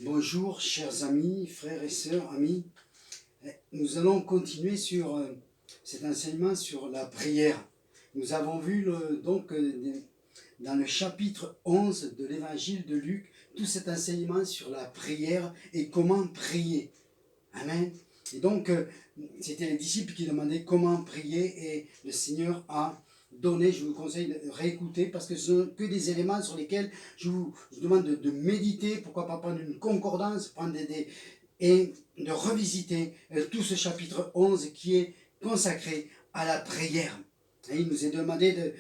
Bonjour chers amis, frères et sœurs, amis. Nous allons continuer sur cet enseignement sur la prière. Nous avons vu dans le chapitre 11 de l'évangile de Luc tout cet enseignement sur la prière et comment prier. Amen. Et donc, c'était les disciples qui demandaient comment prier et le Seigneur a donné. Je vous conseille de réécouter parce que ce ne sont que des éléments sur lesquels je vous demande de méditer. Pourquoi pas prendre une concordance, et de revisiter tout ce chapitre 11 qui est consacré à la prière. Et il nous est demandé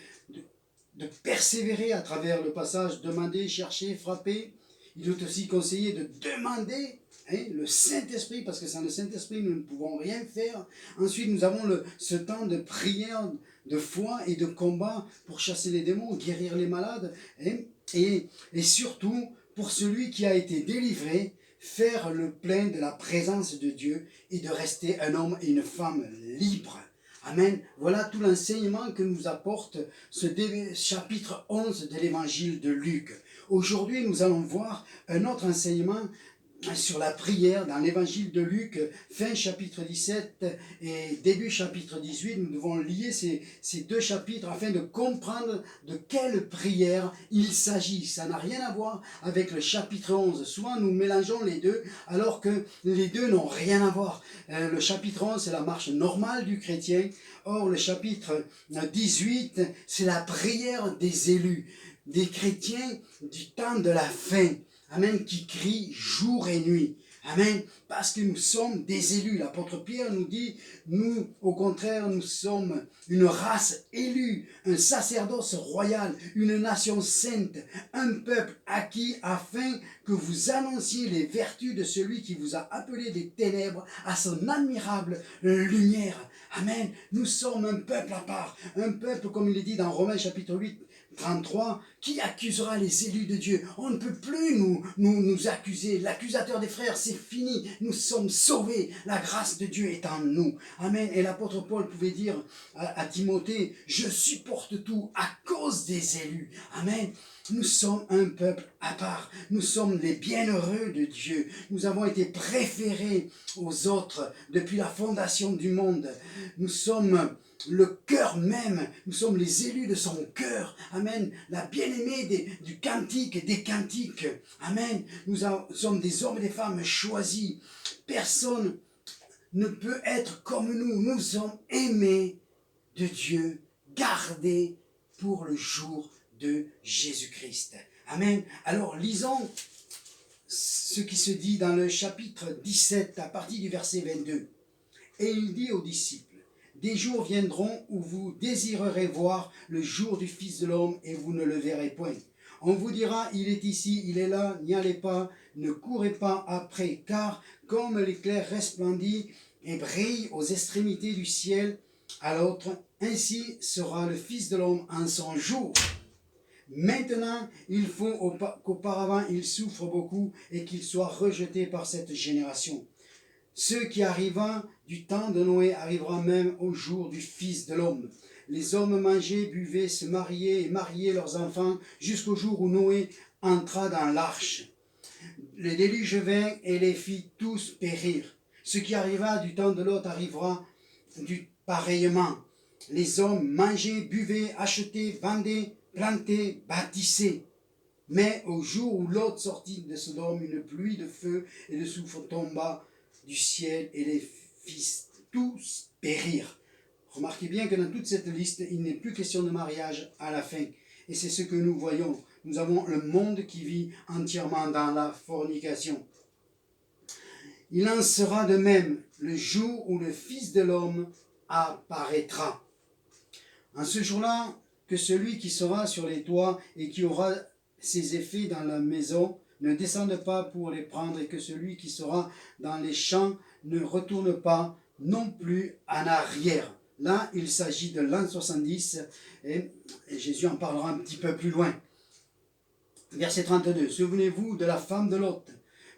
de persévérer à travers le passage, demander, chercher, frapper. Il est aussi conseillé de demander le Saint-Esprit, parce que sans le Saint-Esprit, nous ne pouvons rien faire. Ensuite, nous avons ce temps de prière, de foi et de combat pour chasser les démons, guérir les malades, et surtout, pour celui qui a été délivré, faire le plein de la présence de Dieu et de rester un homme et une femme libres. Amen. Voilà tout l'enseignement que nous apporte ce chapitre 11 de l'évangile de Luc. Aujourd'hui, nous allons voir un autre enseignement sur la prière dans l'évangile de Luc, fin chapitre 17 et début chapitre 18. Nous devons lier ces deux chapitres afin de comprendre de quelle prière il s'agit. Ça n'a rien à voir avec le chapitre 11. Souvent nous mélangeons les deux alors que les deux n'ont rien à voir. Le chapitre 11 c'est la marche normale du chrétien. Or le chapitre 18 c'est la prière des élus, des chrétiens du temps de la fin. Amen, qui crie jour et nuit. Amen, parce que nous sommes des élus. L'apôtre Pierre nous dit, nous, au contraire, nous sommes une race élue, un sacerdoce royal, une nation sainte, un peuple acquis afin que vous annonciez les vertus de celui qui vous a appelé des ténèbres à son admirable lumière. Amen, nous sommes un peuple à part, un peuple, comme il est dit dans Romains chapitre 8, 33, qui accusera les élus de Dieu? On ne peut plus nous accuser. L'accusateur des frères, c'est fini. Nous sommes sauvés. La grâce de Dieu est en nous. Amen. Et l'apôtre Paul pouvait dire à Timothée, je supporte tout à cause des élus. Amen. Nous sommes un peuple à part. Nous sommes les bienheureux de Dieu. Nous avons été préférés aux autres depuis la fondation du monde. Nous sommes le cœur même, nous sommes les élus de son cœur, amen, la bien-aimée du cantique et des cantiques, amen, nous sommes des hommes et des femmes choisis, personne ne peut être comme nous sommes aimés de Dieu, gardés pour le jour de Jésus-Christ, amen. Alors lisons ce qui se dit dans le chapitre 17 à partir du verset 22, et il dit aux disciples, des jours viendront où vous désirerez voir le jour du Fils de l'homme et vous ne le verrez point. On vous dira, il est ici, il est là, n'y allez pas, ne courez pas après, car comme l'éclair resplendit et brille aux extrémités du ciel à l'autre, ainsi sera le Fils de l'homme en son jour. Maintenant, il faut qu'auparavant il souffre beaucoup et qu'il soit rejeté par cette génération. Ce qui arriva du temps de Noé arrivera même au jour du Fils de l'homme. Les hommes mangeaient, buvaient, se mariaient et mariaient leurs enfants jusqu'au jour où Noé entra dans l'arche. Le déluge vint et les fit tous périr. Ce qui arriva du temps de Lot arrivera pareillement. Les hommes mangeaient, buvaient, achetaient, vendaient, plantaient, bâtissaient. Mais au jour où Lot sortit de Sodome, une pluie de feu et de soufre tomba du ciel et les fils tous périrent. Remarquez bien que dans toute cette liste, il n'est plus question de mariage à la fin. Et c'est ce que nous voyons. Nous avons le monde qui vit entièrement dans la fornication. Il en sera de même le jour où le Fils de l'homme apparaîtra. En ce jour-là, que celui qui sera sur les toits et qui aura ses effets dans la maison ne descende pas pour les prendre, et que celui qui sera dans les champs ne retourne pas non plus en arrière. Là, il s'agit de l'an 70, et Jésus en parlera un petit peu plus loin. Verset 32, souvenez-vous de la femme de Lot.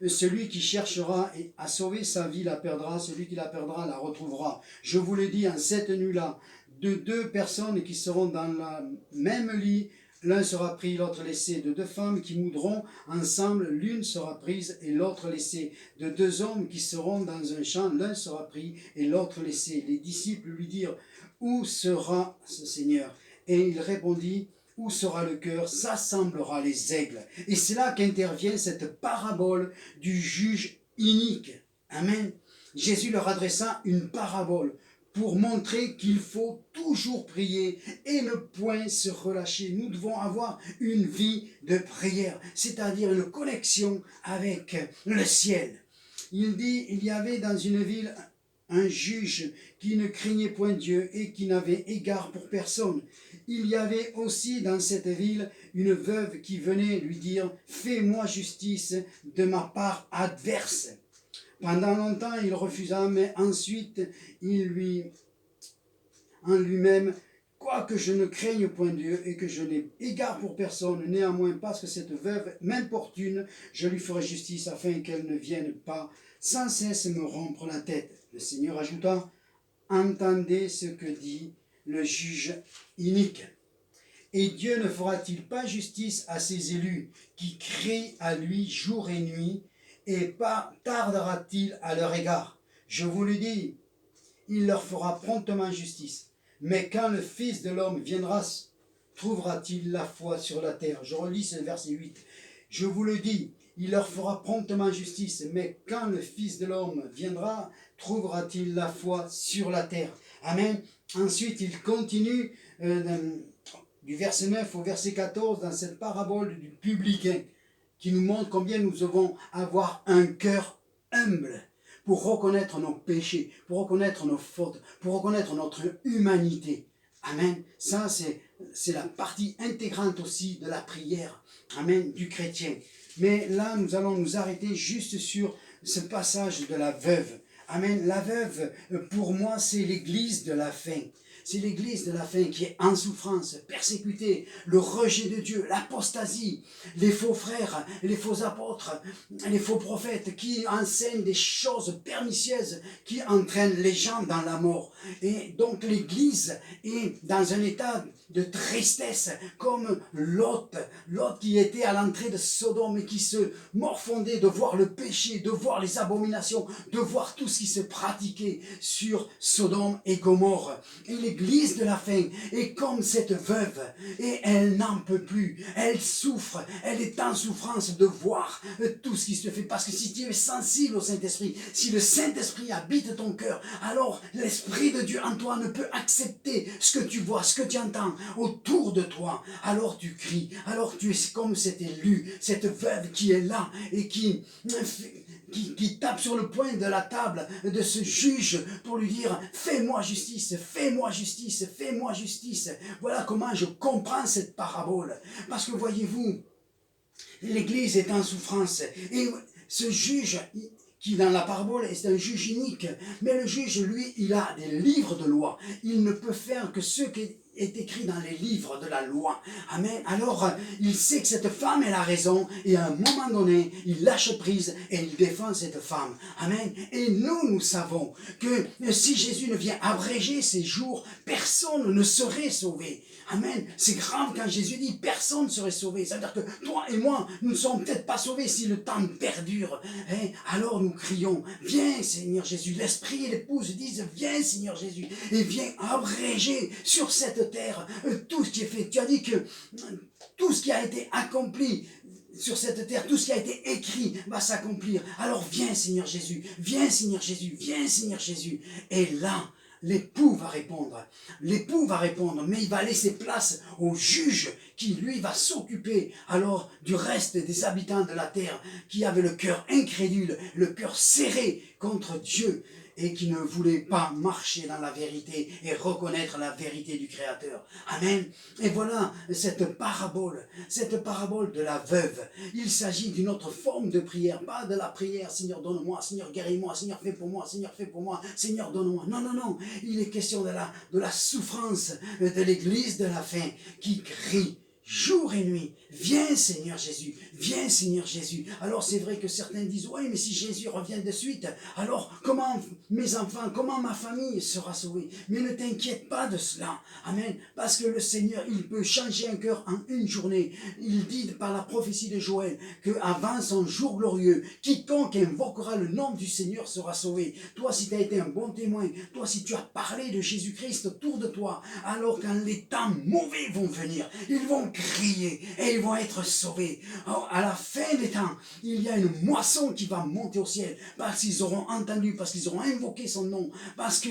Celui qui cherchera à sauver sa vie la perdra, celui qui la perdra la retrouvera. Je vous le dis, en cette nuit-là, de deux personnes qui seront dans le même lit, L'un sera pris, l'autre laissé. De deux femmes qui moudront ensemble, l'une sera prise et l'autre laissée. De deux hommes qui seront dans un champ, l'un sera pris et l'autre laissé. Les disciples lui dirent, où sera ce Seigneur? Et il répondit, où sera le cœur, s'assemblera les aigles. Et c'est là qu'intervient cette parabole du juge inique. Amen. Jésus leur adressa une parabole pour montrer qu'il faut toujours prier et ne point se relâcher. Nous devons avoir une vie de prière, c'est-à-dire une connexion avec le ciel. Il dit, il y avait dans une ville un juge qui ne craignait point Dieu et qui n'avait égard pour personne. Il y avait aussi dans cette ville une veuve qui venait lui dire, fais-moi justice de ma part adverse. Pendant longtemps, il refusa, mais ensuite, en lui-même, quoique je ne craigne point Dieu et que je n'ai égard pour personne, néanmoins, parce que cette veuve m'importune, je lui ferai justice afin qu'elle ne vienne pas sans cesse me rompre la tête. Le Seigneur ajouta, entendez ce que dit le juge inique. Et Dieu ne fera-t-il pas justice à ses élus qui crient à lui jour et nuit, et pas tardera-t-il à leur égard? Je vous le dis, il leur fera promptement justice. Mais quand le Fils de l'homme viendra, trouvera-t-il la foi sur la terre? Je relis ce verset 8. Je vous le dis, il leur fera promptement justice. Mais quand le Fils de l'homme viendra, trouvera-t-il la foi sur la terre? Amen. Ensuite, il continue du verset 9 au verset 14 dans cette parabole du publicain, qui nous montre combien nous devons avoir un cœur humble pour reconnaître nos péchés, pour reconnaître nos fautes, pour reconnaître notre humanité. Amen. Ça, c'est la partie intégrante aussi de la prière. Amen, du chrétien. Mais là, nous allons nous arrêter juste sur ce passage de la veuve. Amen. La veuve, pour moi, c'est l'église de la fin. C'est l'église de la fin qui est en souffrance, persécutée, le rejet de Dieu, l'apostasie, les faux frères, les faux apôtres, les faux prophètes qui enseignent des choses pernicieuses qui entraînent les gens dans la mort. Et donc l'église est dans un état de tristesse comme Lot qui était à l'entrée de Sodome et qui se morfondait de voir le péché, de voir les abominations, de voir tout ce qui se pratiquait sur Sodome et Gomorrhe. Et l'église de la fin est comme cette veuve et elle n'en peut plus, elle souffre, elle est en souffrance de voir tout ce qui se fait, parce que si tu es sensible au Saint-Esprit, si le Saint-Esprit habite ton cœur, alors l'Esprit de Dieu en toi ne peut accepter ce que tu vois, ce que tu entends autour de toi. Alors tu cries, alors tu es comme cet élu, cette veuve qui est là et qui tape sur le poing de la table de ce juge pour lui dire « Fais-moi justice, fais-moi justice, fais-moi justice ». Voilà comment je comprends cette parabole. Parce que voyez-vous, l'Église est en souffrance. Et ce juge qui dans la parabole est un juge inique, mais le juge, lui, il a des livres de loi. Il ne peut faire que ce qui est écrit dans les livres de la loi. Amen. Alors, il sait que cette femme, elle a raison, et à un moment donné, il lâche prise et il défend cette femme. Amen. Et nous savons que si Jésus ne vient abréger ces jours, personne ne serait sauvé. Amen. C'est grave quand Jésus dit personne ne serait sauvé. C'est-à-dire que toi et moi, nous ne sommes peut-être pas sauvés si le temps perdure. Hein? Alors nous crions, viens Seigneur Jésus. L'Esprit et l'épouse disent, viens Seigneur Jésus. Et viens abréger sur cette terre tout ce qui est fait. Tu as dit que tout ce qui a été accompli sur cette terre, tout ce qui a été écrit va s'accomplir. Alors viens Seigneur Jésus, viens Seigneur Jésus, viens Seigneur Jésus. Et là, l'époux va répondre, mais il va laisser place au juge qui, lui, va s'occuper alors du reste des habitants de la terre qui avaient le cœur incrédule, le cœur serré contre Dieu et qui ne voulaient pas marcher dans la vérité et reconnaître la vérité du Créateur. Amen. Et voilà cette parabole de la veuve. Il s'agit d'une autre forme de prière, pas de la prière, Seigneur donne-moi, Seigneur guéris-moi, Seigneur fais pour moi, Seigneur fais pour moi, Seigneur donne-moi. Non, non, non. Il est question de la souffrance de l'église de la fin qui crie jour et nuit Viens Seigneur Jésus, viens Seigneur Jésus. Alors c'est vrai que certains disent, oui mais si Jésus revient de suite, alors comment mes enfants, comment ma famille sera sauvée? Mais ne t'inquiète pas de cela, amen, parce que le Seigneur, il peut changer un cœur en une journée. Il dit par la prophétie de Joël, qu'avant son jour glorieux, quiconque invoquera le nom du Seigneur sera sauvé. Toi si tu as été un bon témoin, toi si tu as parlé de Jésus-Christ autour de toi, alors quand les temps mauvais vont venir, ils vont crier et ils vont être sauvés. Alors, à la fin des temps, il y a une moisson qui va monter au ciel parce qu'ils auront entendu, parce qu'ils auront invoqué son nom, parce que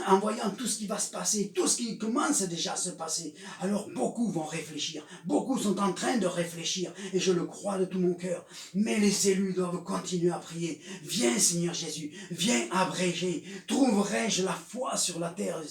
en voyant tout ce qui va se passer, tout ce qui commence déjà à se passer, alors beaucoup vont réfléchir, beaucoup sont en train de réfléchir et je le crois de tout mon cœur. Mais les élus doivent continuer à prier. Viens Seigneur Jésus, viens abréger. Trouverai-je la foi sur la terre?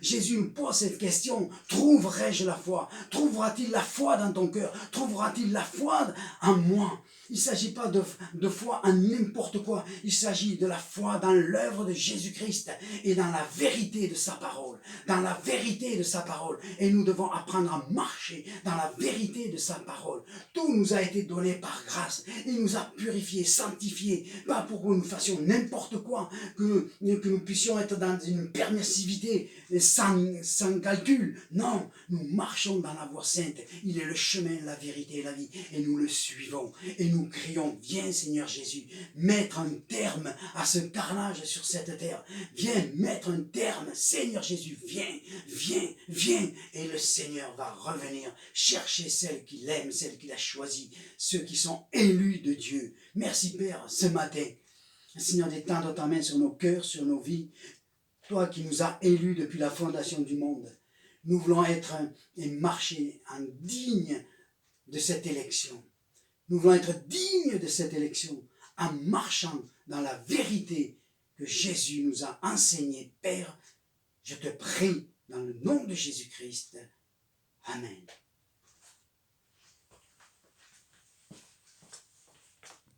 Jésus nous pose cette question. Trouverai-je la foi? Trouvera-t-il la foi dans ton cœur? Trouvera-t-il la foi en moi? Il ne s'agit pas de foi en n'importe quoi. Il s'agit de la foi dans l'œuvre de Jésus-Christ et dans la vérité de sa parole. Dans la vérité de sa parole. Et nous devons apprendre à marcher dans la vérité de sa parole. Tout nous a été donné par grâce. Il nous a purifiés, sanctifiés. Pas pour que nous fassions n'importe quoi. Que nous puissions être dans une permissivité sans calcul. Non, nous marchons dans la voie sainte. Il est le chemin, la vérité et la vie. Et nous le suivons. Et nous crions, viens Seigneur Jésus, mettre un terme à ce carnage sur cette terre. Viens mettre un terme, Seigneur Jésus, viens, viens, viens. Et le Seigneur va revenir chercher celles qu'il aime, celles qu'il a choisies, ceux qui sont élus de Dieu. Merci Père, ce matin. Seigneur, détends ta main sur nos cœurs, sur nos vies. Toi qui nous as élus depuis la fondation du monde. Nous voulons être et marcher en digne de cette élection. Nous voulons être dignes de cette élection en marchant dans la vérité que Jésus nous a enseignée. Père, je te prie dans le nom de Jésus-Christ. Amen.